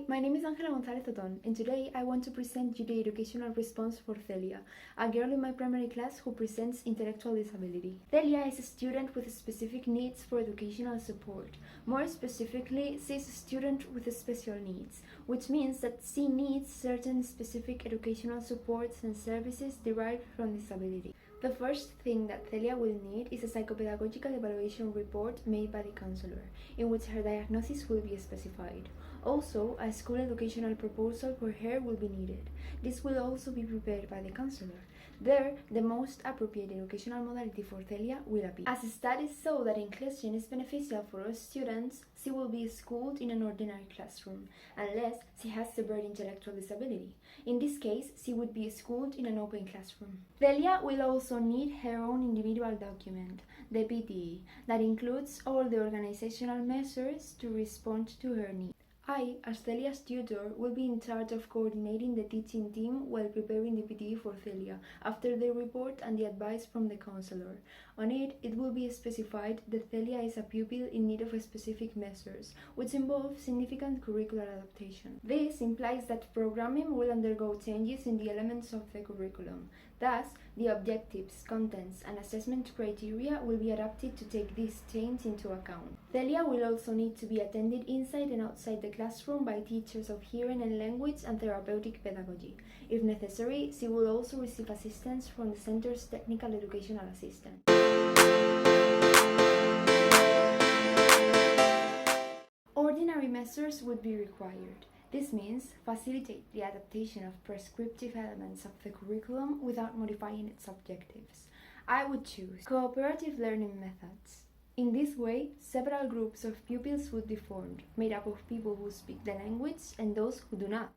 my name is Angela González Oton, and today I want to present you the educational response for Celia, a girl in my primary class who presents intellectual disability. Celia is a student with specific needs for educational support. More specifically, she is a student with special needs, which means that she needs certain specific educational supports and services derived from disability. The first thing that Celia will need is a psychopedagogical evaluation report made by the counselor, in which her diagnosis will be specified. Also, a school educational proposal for her will be needed. This will also be prepared by the counselor. There, the most appropriate educational modality for Celia will appear. As studies show that inclusion is beneficial for all students, she will be schooled in an ordinary classroom, unless she has severe intellectual disability. In this case, she would be schooled in an open classroom. Celia will also need her own individual document, the PTE, that includes all the organizational measures to respond to her needs. I, as Celia's tutor, will be in charge of coordinating the teaching team while preparing the PTE for Celia, after the report and the advice from the counselor. On it will be specified that Celia is a pupil in need of specific measures, which involve significant curricular adaptation. This implies that programming will undergo changes in the elements of the curriculum. Thus, the objectives, contents, and assessment criteria will be adapted to take this change into account. Celia will also need to be attended inside and outside the classroom by teachers of hearing and language and therapeutic pedagogy. If necessary, she will also receive assistance from the center's technical educational assistant. Ordinary measures would be required. This means facilitate the adaptation of prescriptive elements of the curriculum without modifying its objectives. I would choose cooperative learning methods. In this way, several groups of pupils would be formed, made up of people who speak the language and those who do not.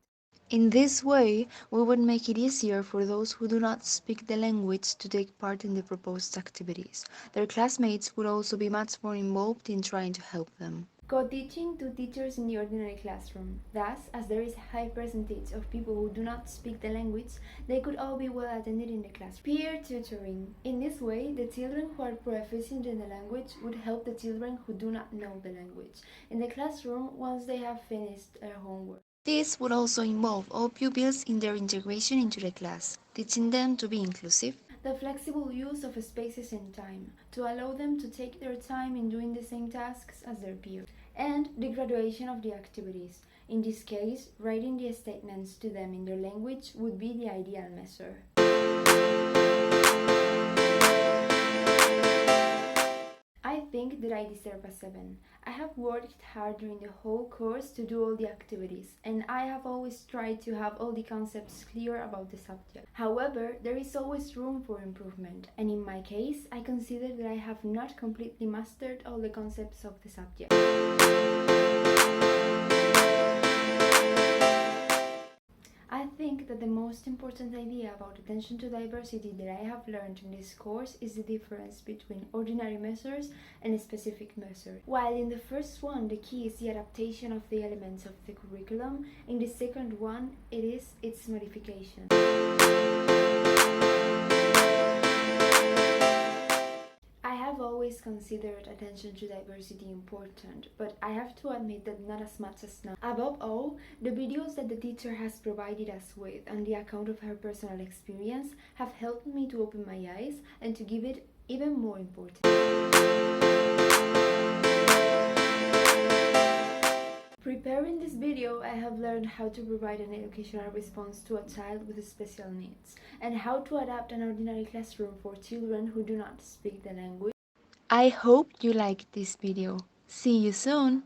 In this way, we would make it easier for those who do not speak the language to take part in the proposed activities. Their classmates would also be much more involved in trying to help them. Co-teaching to teachers in the ordinary classroom. Thus, as there is a high percentage of people who do not speak the language, they could all be well attended in the class. Peer tutoring. In this way, the children who are proficient in the language would help the children who do not know the language in the classroom once they have finished their homework. This would also involve all pupils in their integration into the class, teaching them to be inclusive. The flexible use of spaces and time, to allow them to take their time in doing the same tasks as their peers. And the graduation of the activities. In this case, writing the statements to them in their language would be the ideal measure. I think that I deserve a 7. I have worked hard during the whole course to do all the activities, and I have always tried to have all the concepts clear about the subject. However, there is always room for improvement, and in my case, I consider that I have not completely mastered all the concepts of the subject. I think that the most important idea about attention to diversity that I have learned in this course is the difference between ordinary measures and specific measures. While in the first one the key is the adaptation of the elements of the curriculum, in the second one it is its modification. I have always considered attention to diversity important, but I have to admit that not as much as now. Above all, the videos that the teacher has provided us with and the account of her personal experience have helped me to open my eyes and to give it even more importance. Preparing this video, I have learned how to provide an educational response to a child with special needs, and how to adapt an ordinary classroom for children who do not speak the language. I hope you liked this video. See you soon!